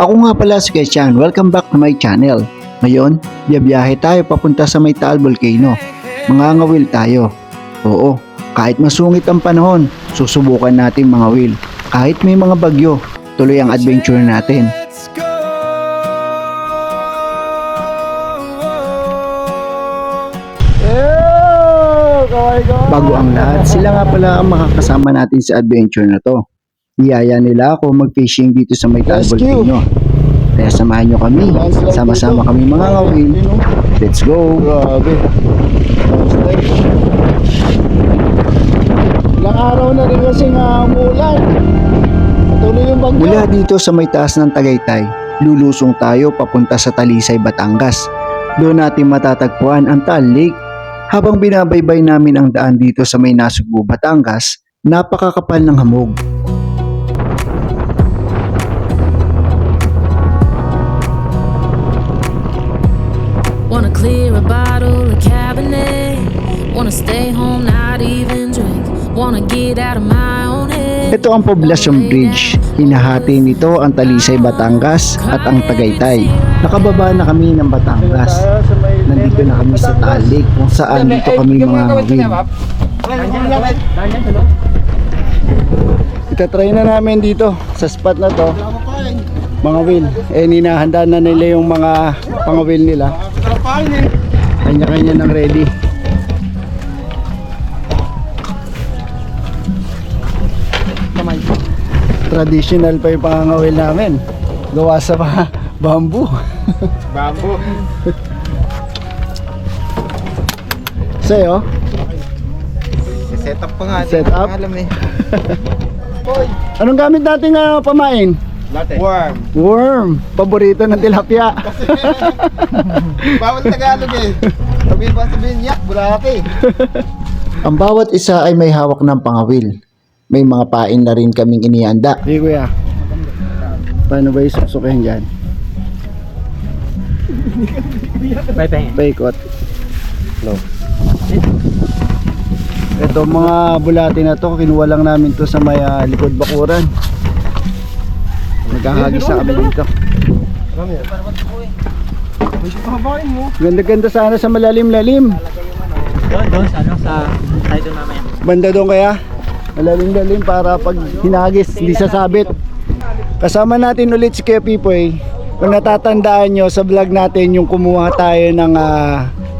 Ako nga pala si Christian, welcome back to my channel. Ngayon, biyahe tayo papunta sa may Taal Volcano. Mangangawil tayo. Oo, kahit masungit ang panahon, susubukan natin mga will. Kahit may mga bagyo, tuloy ang adventure natin. Bago ang lahat, sila nga pala ang makakasama natin sa adventure na to. Iyaya nila ako mag-fishing dito sa may Taal Volcano. Kaya samahan nyo kami, sama-sama kami mga ngawin. Let's go! Grabe. Ilang araw na rin kasi nga umulan. Patuloy yung bagyo. Mula dito sa may taas ng Tagaytay, lulusong tayo papunta sa Talisay, Batangas. Doon natin matatagpuan ang Taal Lake. Habang binabaybay namin ang daan dito sa may Nasugbu, Batangas, napakakapal ng hamog. Wanna clear a bottle of Cabernet. Wanna stay home, not even drink. Wanna get out of my own head. Ito ang Poblacion Bridge. Hinahati nito ang Talisay, Batangas at ang Tagaytay. Nakababa na kami ng Batangas. Nandito na kami sa Taal Lake kung saan dito kami mga ngawin. Itatry na namin dito sa spot na to mga will. Ninahanda na nila yung mga pangawil nila. Kanya-kanya nang ready. Traditional pa yung pangawil namin. Gawa sa bamboo. Bamboo. Sa'yo? Set up pa nga. Set up? Alam eh. Anong gamit natin pamain? Latte. Worm. Worm. Paborito ng tilapia. Bawal Tagalog eh. Sabihin, yak, bulaki. Ang bawat isa ay may hawak ng pangawil. May mga pain na rin kaming inihanda. Hey kuya. Paano ba isusukin dyan? Paikot. No. Ito mga bulati na to, kinuha lang namin to sa may likod bakuran. Naghahagis na kami dito. Ganda-ganda sana sa malalim-lalim. Doon sa side doon mamaya. Banda doon kaya? Malalim-lalim para pag hinagis, hindi sasabit. Kasama natin ulit si Kuya Pipoy. Kung natatandaan nyo sa vlog natin yung kumuha tayo ng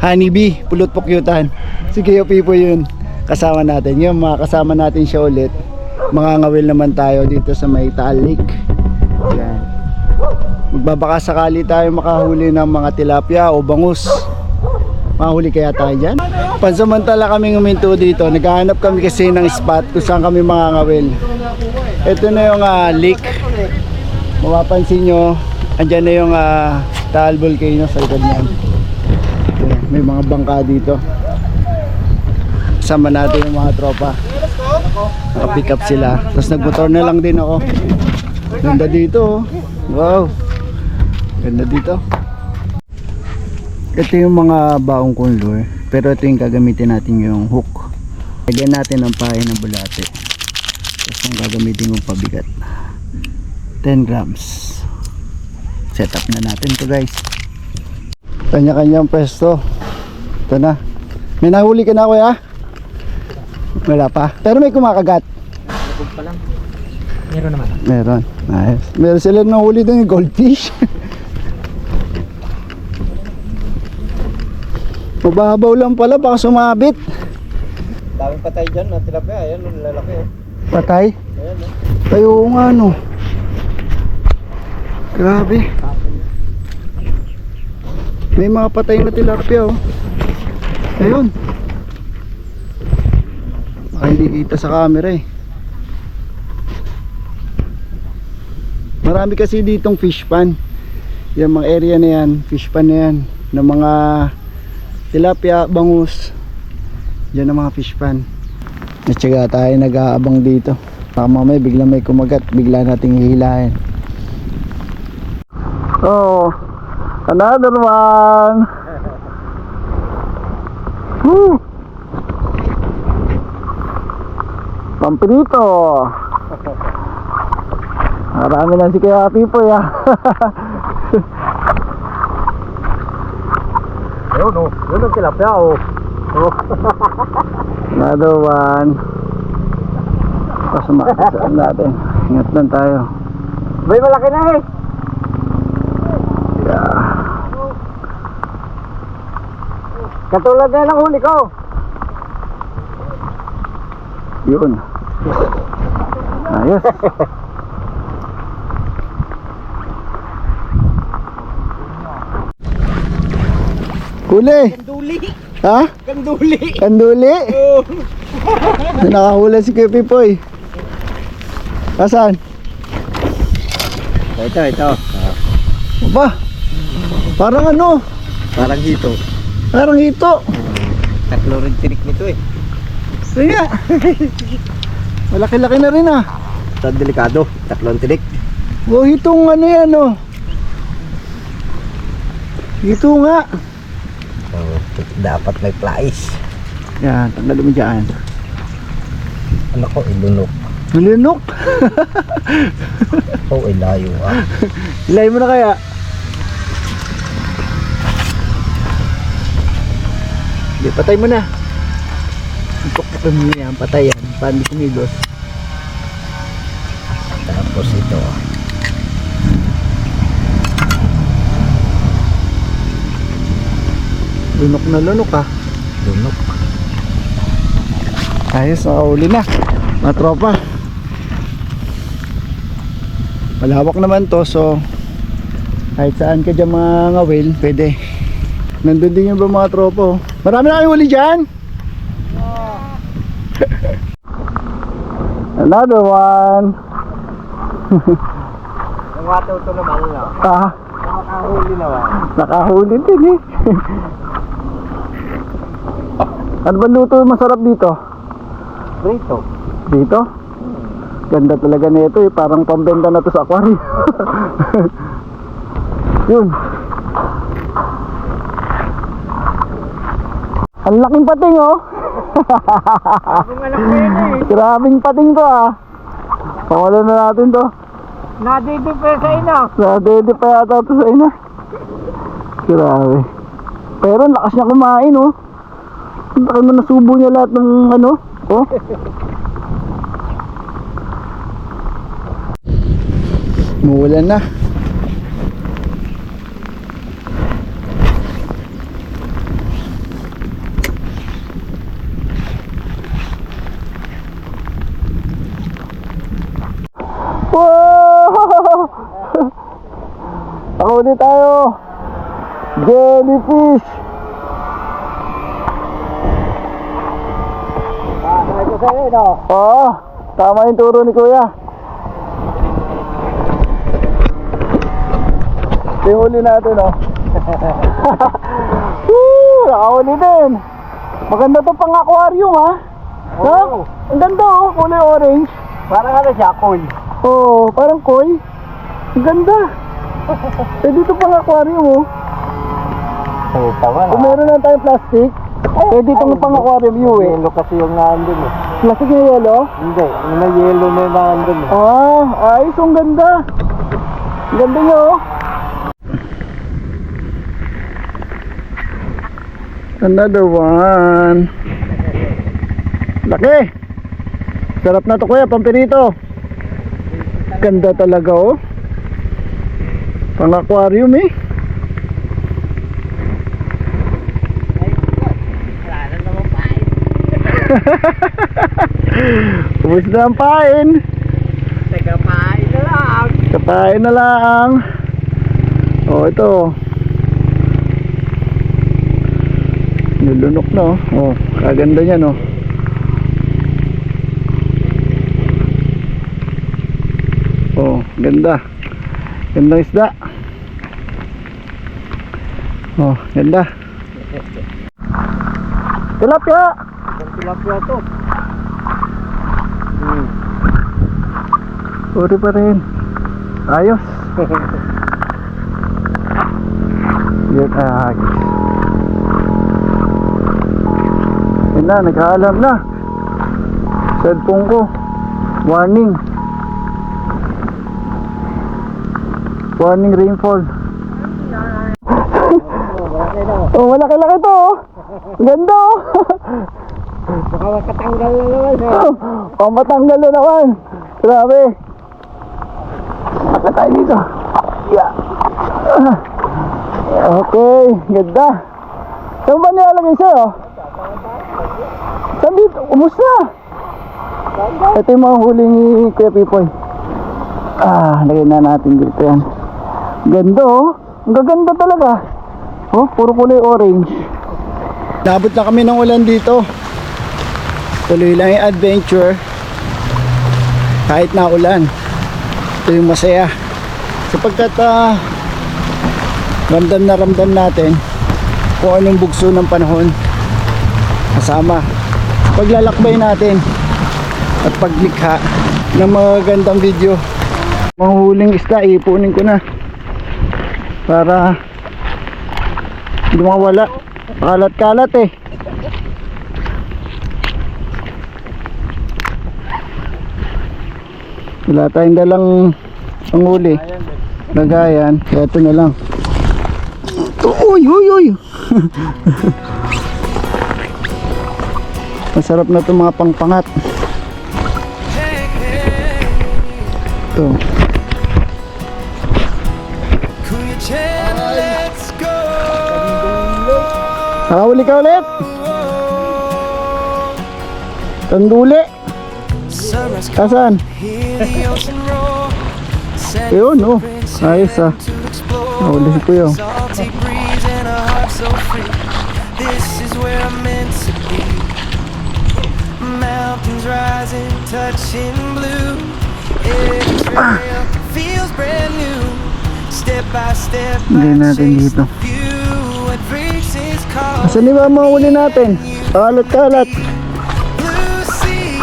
honeybee, pulot pukyutan. Si Kuya Pipoy yun. Kasama natin. Yung mga kasama natin siya ulit. Mga ngawil naman tayo dito sa may Taal Lake. Yan. Magbabaka sakali tayo makahuli ng mga tilapia o bangus. Mahuli kaya tayo dyan? Pansamantala kami huminto dito. Naghahanap kami kasi ng spot kung saan kami mga ngawil. Ito na yung lake. Mapapansin nyo, andyan na yung Taal Volcano sa likod niyan. May mga bangka dito. Kasama natin yung mga tropa. Naka-pick up sila. Tapos nagmotor na lang din ako. Ganda dito. Wow. Ganda dito. Ito yung mga baong kong lure. Pero ito yung gagamitin natin yung hook. Lagyan natin ang pahay ng bulate. Tapos yung gagamitin yung pabigat. 10 grams. Set up na natin to guys. Kanya-kanyang pwesto. Ito na. May nahuli ka na kuya? Wala pa. Pero may kumakagat. Lubog pa lang. Meron naman. Meron. Nice. Meron sila nahuli doon yung goldfish. Mababaw lang pala, baka sumabit. Daming patay dyan na tilapia. Ayan, lalaki oh. Patay? Ayan oh. Tayo nga no. Grabe. May mga patay na tilapia oh. Ayun. Baka hindi kita sa camera eh. Marami kasi ditong fish pan. Yung mga area na yan, fish pan na yan. Ng mga tilapia, bangus. Diyan ang mga fish pan. Natsaga tayo nag-aabang dito. Baka mamaya bigla may kumagat, bigla nating hihilahin. Oh, another one. Woo! Pampirito. Marami na si Kuya Pipoy ah. Ayun oh, yun ang tilapia oh. Another one. Pasumakasaan natin. Ingat lang tayo. May malaki na eh. Yeah. Katulad na ng huli ko. Yun. Ayos. Huli. Kanduli. Ha? Kanduli. Kanduli. Nakahula si Kuya Pipoy. Asan? Ito. Ba? Parang ano? Parang hito. Parang ito. Tatlo rin tinik nito eh. Kaya. Malaki-laki na rin ah. Ito delikado. Tatlong tinik. Oh, itong ano yan oh. Ito nga. Oh, dapat may plais. Yan, tanggal mo dyan. Ano ko, ilunok. Nalunok. Oh, ilayo ah. Ilay mo na kaya. Hindi, patay mo na. Ipok-pok mo yan, patay yan. Paano di kumilos? Tapos ito. Lunok na lunok ah. Lunok. Ayos, nakahuli na. Mga tropa. Malawak naman to, so kahit saan ka dyan mga ngawil, pwede. Nandun din yung ba mga tropa oh. Marami na kayong huli dyan? Another one. Yung wato ito naman na. Ah, Nakahuli naman. nakahuli din eh. Ano ba luto masarap dito? Rito. Dito? Ganda talaga nito eh, parang pambenta na to sa aquarium. Yun. Ang laking pating oh. Kung anak ko yun eh. Grabing pating to ah. Pawala na natin to. Nadito pa sa ino. Nadede pa yata to sa ina. Grabe. Pero ang lakas niya kumain oh. Ang laki mo nasubo niya lahat ng ano. Oh. Umuulan na. Wow! Nakahuli tayo. Jellyfish. Sabi ko sa'yo no. Oo, tama yung turo ni Kuya. Ihuli natin oh. Woo! Nakahuli din. Maganda to pang aquarium ha. No? Ang ganda oh, kulay orange. Parang ano siya, cool. Oh, parang koi. Ang ganda. Eh dito pang aquarium oh. Oh, tama Kung meron lang tayong plastic, pwede itong pang aquarium view eh. Yellow kasi yung nandun eh. Plastic na yellow? Hindi, yung na yellow na yung nandun eh. Ah, ayos, ang ganda. Ang ganda nyo oh. Another one. Laki. Sarap na to kuya, pampirito. Ganda talaga oh. Pang aquarium eh. Ubus na ang pain. Teka, pain na lang. Kapain na lang. Oh, ito. Nilunok na oh. Oh, kaganda niya no. Oh, ganda. Gandang isda. Oh, ganda. Tilapia. Tilapia to. Uri pa rin. Ayos. Yan agis. Yan na, nag-aalam na. Cellphone ko. Warning. Warning rainfall. Oh, malaki-laki to oh. Ganda oh. Baka makatanggal na naman. Oh, matanggal na naman. Grabe. Saka tayo dito. Yeah. Okay, ganda. Saan ba nilalagay sa'yo? Saan dito? Umusta? Ito yung mga huli ni Kuya Pipoy. Lagay na natin dito yan. Ganda oh. Ang gaganda talaga. Oh, puro kulay orange. Nabot na kami ng ulan dito. Tuloy lang yung adventure. Kahit na ulan. Ito yung masaya. Sapagkat ramdam na ramdam natin kung anong bugso ng panahon. Kasama paglalakbay natin at paglikha ng mga gandang video. Mga huling isda ipunin ko na para hindi mawala. Kalat-kalat eh. Wala tayong dalang panghuli. Lagayan. Kaya ito na lang. Uy, uy, uy. Masarap na itong mga pangpangat. Ito. Nakahuli ka ulit. Tanduli. Asan? Ayun oh. Ayos ah. Nahuli ko yun. Mountains rising, touching blue. Every trail feels brand new. Step by step, Hindi natin dito. what breaks is called Asan di ba mga huli natin? Kalat-kalat. blue sea.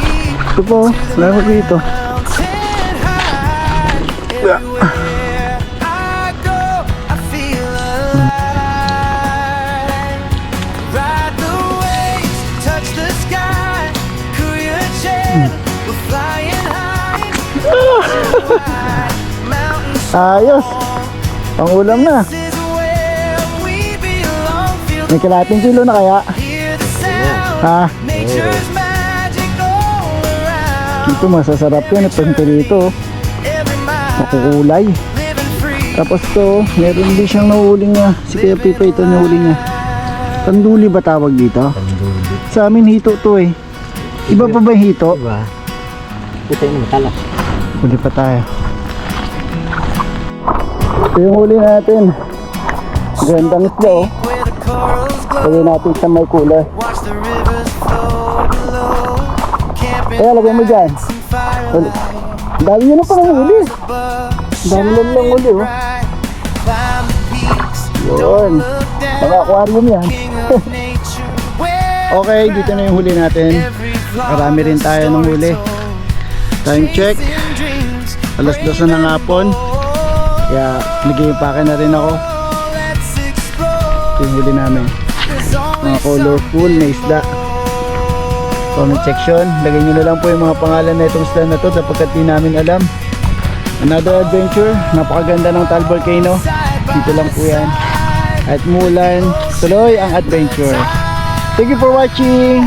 Ito po. Wala ko dito. Mountain high, everywhere I go, I feel alive. Ride the waves, touch the sky. Kuya Chen, we're flying high. Mountains Ayos. Pangulam na. is where we belong. Feel May kalating kilo na kaya? hear the sound. Ha? Nature's magic all around. Ito masasarap yan. Ito dito. Every mile, Makukulay. living free. Tapos to, meron din siyang nahuli niya. Si Kuya Pipa ito nahuli niya. Tanduli ba tawag dito? Sa amin hito to eh. Iba pa ba yung hito? Diba? Ito yung matalas. Huli pa tayo. Ito yung huli natin. Gandang isda oh. Where the corals glow. Lagay natin sa may cooler. Watch the rivers flow below. Camping Kaya lagay mo dyan. and firelight Ang dami nyo na parang huli. above. Ang dami lang lang huli oh. Bright. Climb the peaks. Yun. Don't look down. Mga aquarium yan. King of nature. Where Okay, dito na yung huli natin. every flower Marami rin tayo ng huli. Time check. chasing dreams. Alas 2 na ng hapon. Kaya nag-iimpake na rin ako. Let's explore. Ito yung huli namin. There's only Mga colorful na isda. Comment section. Lagay nyo na lang po yung mga pangalan na itong isda na to sapagkat di namin alam. Another adventure. Napakaganda ng Taal Volcano. Dito lang po yan. At mulan, tuloy ang adventure. Thank you for watching.